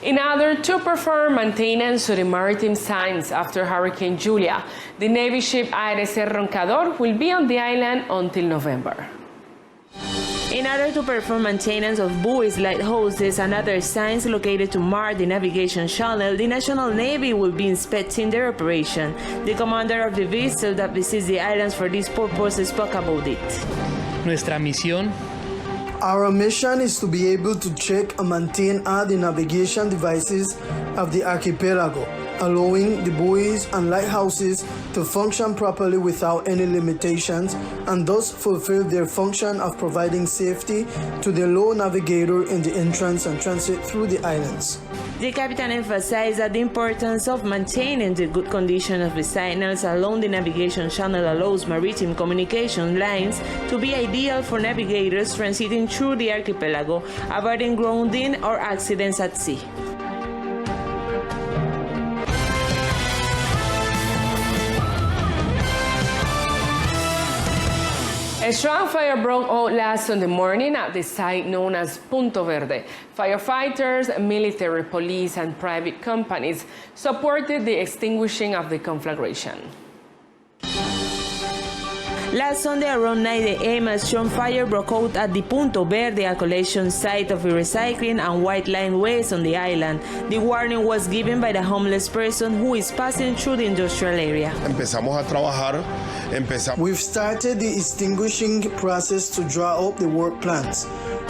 In order to perform maintenance to the maritime signs after Hurricane Julia, the Navy ship ARC Roncador will be on the island until November. In order to perform maintenance of buoys, lighthouses, and other signs located to mark the navigation channel, the National Navy will be inspecting their operation. The commander of the vessel that visits the islands for this purpose spoke about it. Nuestra misión. Our mission is to be able to check and maintain all the navigation devices of the archipelago, allowing the buoys and lighthouses to function properly without any limitations, and thus fulfill their function of providing safety to the low navigator in the entrance and transit through the islands. The captain emphasized that the importance of maintaining the good condition of the signals along the navigation channel allows maritime communication lines to be ideal for navigators transiting through the archipelago, avoiding grounding or accidents at sea. A strong fire broke out last Sunday morning at the site known as Punto Verde. Firefighters, military, police, and private companies supported the extinguishing of the conflagration. Last Sunday around 9 a.m., a strong fire broke out at the Punto Verde, a collection site of recycling and white line waste on the island. The warning was given by the homeless person who is passing through the industrial area. We've started the extinguishing process to draw up the work plans,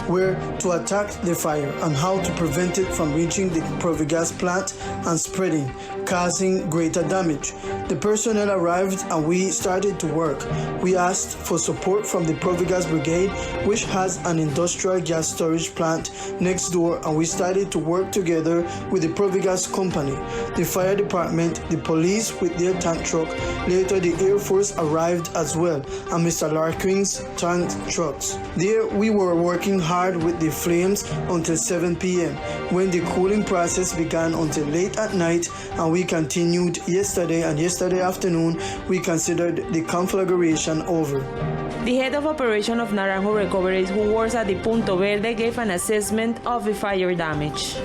where to attack the fire and how to prevent it from reaching the Provigas plant and spreading, causing greater damage. The personnel arrived and we started to work. We asked for support from the Provigas Brigade, which has an industrial gas storage plant next door, and we started to work together with the Provigas company, the fire department, the police with their tank truck. Later the Air Force arrived as well, and Mr. Larkin's tank trucks. There we were working hard with the flames until 7 p.m. when the cooling process began until late at night, and we continued yesterday, and yesterday afternoon we considered the conflagration over. The head of operation of Naranjo Recoveries, who works at the Punto Verde, gave an assessment of the fire damage.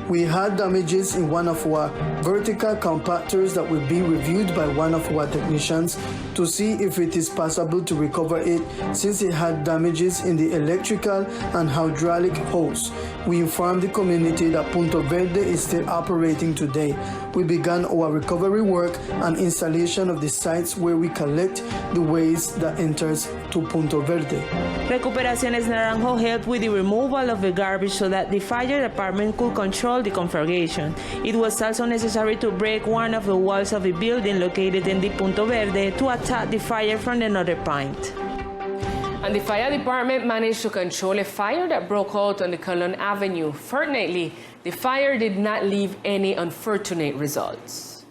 We had damages in one of our vertical compactors that will be reviewed by one of our technicians to see if it is possible to recover it, since it had damages in the electrical and hydraulic hose. We informed the community that Punto Verde is still operating today. We began our recovery work and installation of the sites where we collect the waste that enters to Punto Verde. Recuperaciones Naranjo helped with the removal of the garbage so that the fire department could control the conflagration. It was also necessary to break one of the walls of the building located in the Punto Verde to attack the fire from another point. And the fire department managed to control a fire that broke out on the Colon Avenue. Fortunately, the fire did not leave any unfortunate results.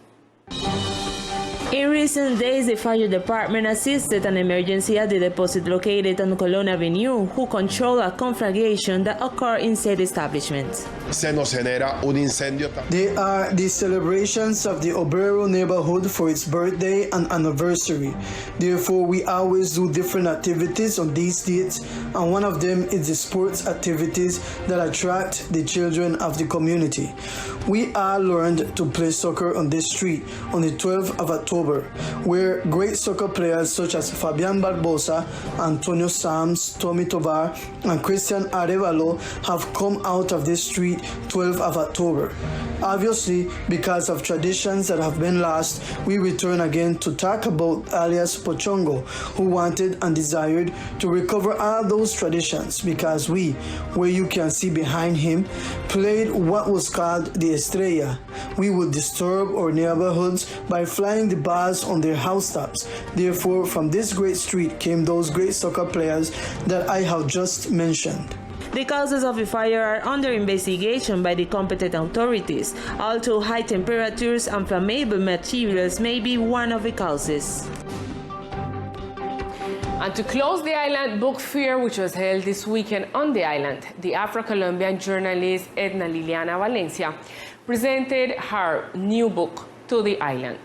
In recent days, the fire department assisted an emergency at the deposit located on Colon Avenue, who controlled a conflagration that occurred in said establishment. They are the celebrations of the Obrero neighborhood for its birthday and anniversary. Therefore, we always do different activities on these dates, and one of them is the sports activities that attract the children of the community. We all learned to play soccer on this street on the 12th of October, where great soccer players such as Fabian Barbosa, Antonio Sams, Tommy Tovar, and Christian Arevalo have come out of this street 12th of October. Obviously, because of traditions that have been lost, we return again to talk about alias Pochongo, who wanted and desired to recover all those traditions, because we, where you can see behind him, played what was called the Estrella. We would disturb our neighborhoods by flying the bars on their housetops. Therefore, from this great street came those great soccer players that I have just mentioned. The causes of the fire are under investigation by the competent authorities, although high temperatures and flammable materials may be one of the causes. And to close the island book fair, which was held this weekend on the island, the Afro-Colombian journalist Edna Liliana Valencia presented her new book to the island.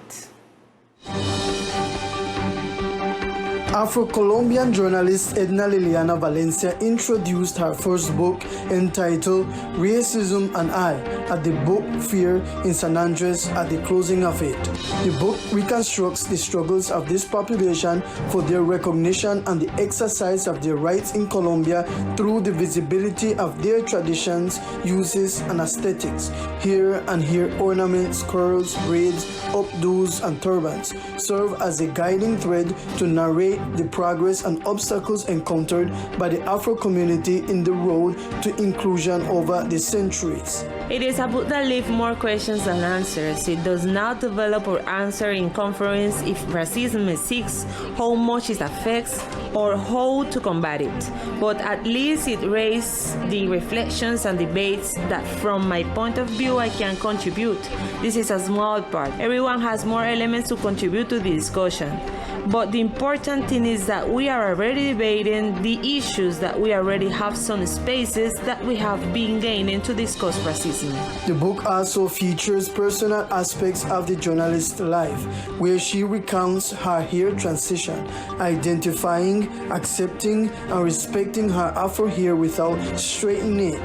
Afro-Colombian journalist Edna Liliana Valencia introduced her first book entitled Racism and I at the book fair in San Andres at the closing of it. The book reconstructs the struggles of this population for their recognition and the exercise of their rights in Colombia through the visibility of their traditions, uses, and aesthetics. Here and here ornaments, curls, braids, updos, and turbans serve as a guiding thread to narrate the progress and obstacles encountered by the Afro community in the road to inclusion over the centuries. It is a book that leaves more questions than answers. It does not develop or answer in conference if racism exists, how much it affects, or how to combat it. But at least it raises the reflections and debates that from my point of view I can contribute. This is a small part. Everyone has more elements to contribute to the discussion. But the important thing is that we are already debating the issues, that we already have some spaces that we have been gaining to discuss racism. The book also features personal aspects of the journalist's life, where she recounts her hair transition, identifying, accepting, and respecting her Afro hair without straightening it,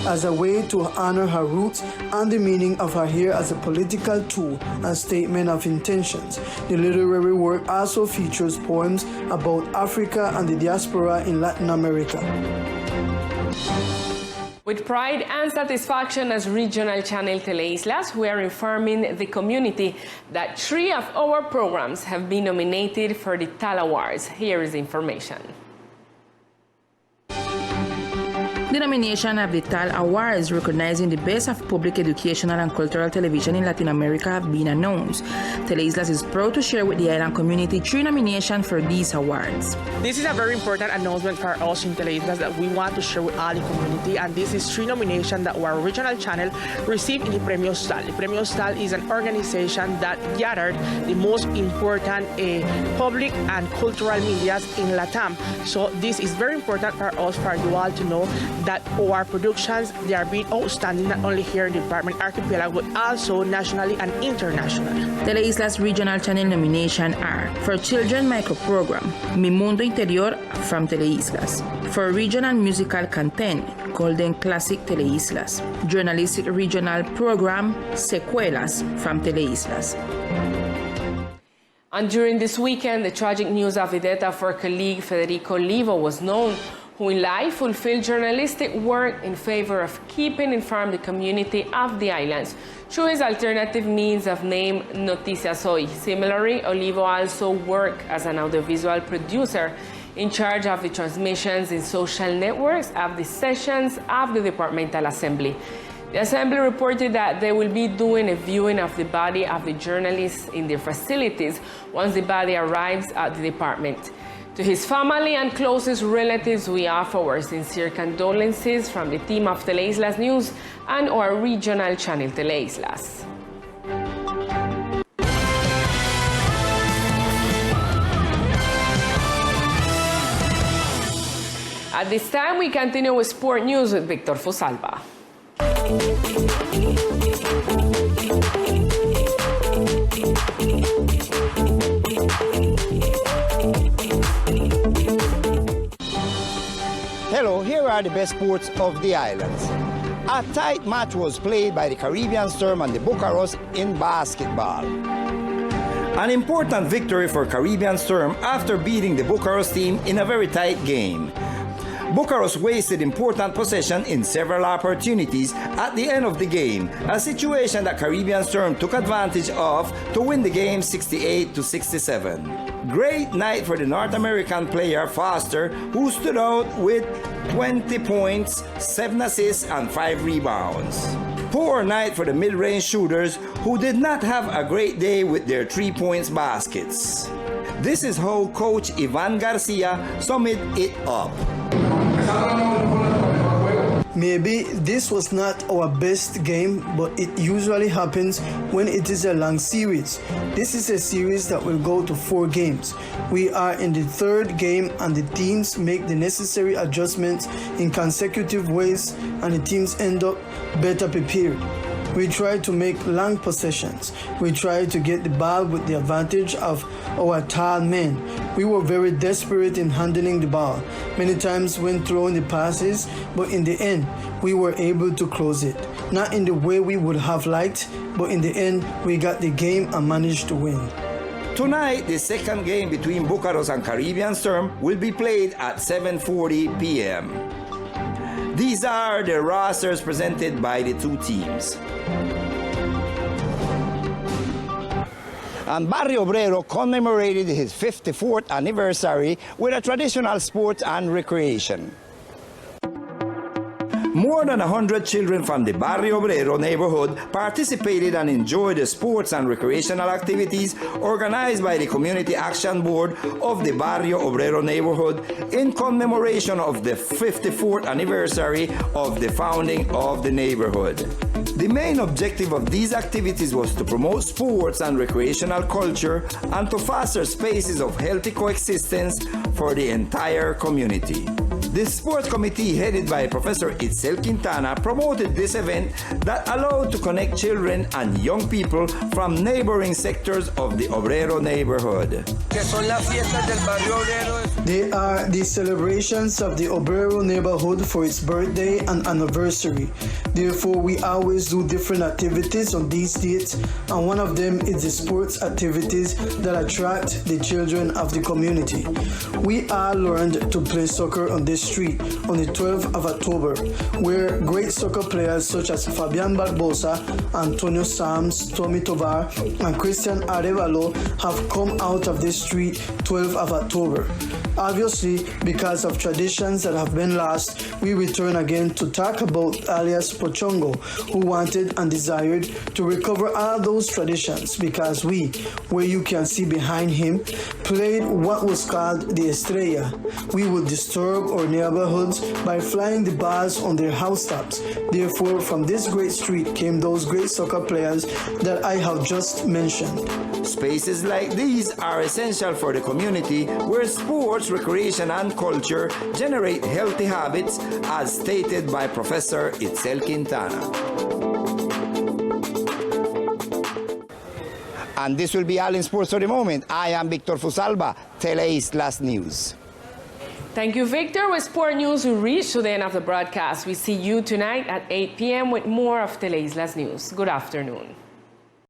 as a way to honor her roots and the meaning of her hair as a political tool and statement of intentions. The literary work also features poems about Africa and the diaspora in Latin America. With pride and satisfaction as regional channel Teleislas, we are informing the community that 3 of our programs have been nominated for the TAL Awards. Here is the information. The nomination of the TAL Awards, recognizing the best of public educational and cultural television in Latin America, have been announced. Teleislas is proud to share with the island community 3 nominations for these awards. This is a very important announcement for us in Teleislas that we want to share with all the community, and this is 3 nominations that our regional channel received in the Premios TAL. The Premios TAL is an organization that gathered the most important public and cultural medias in Latam. So this is very important for us, for you all to know that our productions, they are being outstanding not only here in the Department Archipelago, but also nationally and internationally. Teleislas regional channel nomination are for Children Micro Program, Mi Mundo Interior from Teleislas. For Regional Musical Content, Golden Classic Teleislas. Journalistic Regional Program, Secuelas from Teleislas. And during this weekend, the tragic news of the death of our colleague Federico Olivo was known, who in life fulfilled journalistic work in favor of keeping informed the community of the islands through his alternative means of name Noticias Hoy. Similarly, Olivo also worked as an audiovisual producer in charge of the transmissions in social networks of the sessions of the Departmental Assembly. The Assembly reported that they will be doing a viewing of the body of the journalists in their facilities once the body arrives at the department. To his family and closest relatives, we offer our sincere condolences from the team of Teleislas News and our regional channel Teleislas. At this time, we continue with sport news with Victor Fusalva. Hello, here are the best sports of the islands. A tight match was played by the Caribbean Storm and the Bucaros in basketball. An important victory for Caribbean Storm after beating the Bucaros team in a very tight game. Bucaros wasted important possession in several opportunities at the end of the game, a situation that Caribbean Storm took advantage of to win the game 68-67. Great night for the North American player Foster, who stood out with 20 points, 7 assists, and 5 rebounds. Poor night for the mid-range shooters, who did not have a great day with their 3-point baskets. This is how Coach Ivan Garcia summed it up. Maybe this was not our best game, but it usually happens when it is a long series. This is a series that will go to 4 games. We are in the 3rd game and the teams make the necessary adjustments in consecutive ways and the teams end up better prepared. We tried to make long possessions. We tried to get the ball with the advantage of our tall men. We were very desperate in handling the ball. Many times when throwing the passes, but in the end, we were able to close it. Not in the way we would have liked, but in the end, we got the game and managed to win. Tonight, the second game between Bucaros and Caribbean Storm will be played at 7:40 p.m. These are the rosters presented by the two teams. And Barrio Obrero commemorated his 54th anniversary with a traditional sport and recreation. More than 100 children from the Barrio Obrero neighborhood participated and enjoyed the sports and recreational activities organized by the Community Action Board of the Barrio Obrero neighborhood in commemoration of the 54th anniversary of the founding of the neighborhood. The main objective of these activities was to promote sports and recreational culture and to foster spaces of healthy coexistence for the entire community. The sports committee headed by Professor Itzel Quintana promoted this event that allowed to connect children and young people from neighboring sectors of the Obrero neighborhood. They are the celebrations of the Obrero neighborhood for its birthday and anniversary. Therefore, we always do different activities on these dates, and one of them is the sports activities that attract the children of the community. We all learned to play soccer on this street on the 12th of October, where great soccer players such as Fabian Barbosa, Antonio Sams, Tommy Tovar, and Christian Arevalo have come out of this street 12th of October. Obviously, because of traditions that have been lost, we return again to talk about alias Pochongo, who wanted and desired to recover all those traditions because we, where you can see behind him, played what was called the Estrella. We would disturb our neighborhoods by flying the bars on their housetops. Therefore, from this great street came those great soccer players that I have just mentioned. Spaces like these are essential for the community where sports, recreation, and culture generate healthy habits, as stated by Professor Itzel Quintana. And this will be all in sports for the moment. I am Victor Fusalba, Teleislas News. Thank you, Victor. With sport news, we reach to the end of the broadcast. We see you tonight at 8 p.m. with more of Teleislas News. Good afternoon.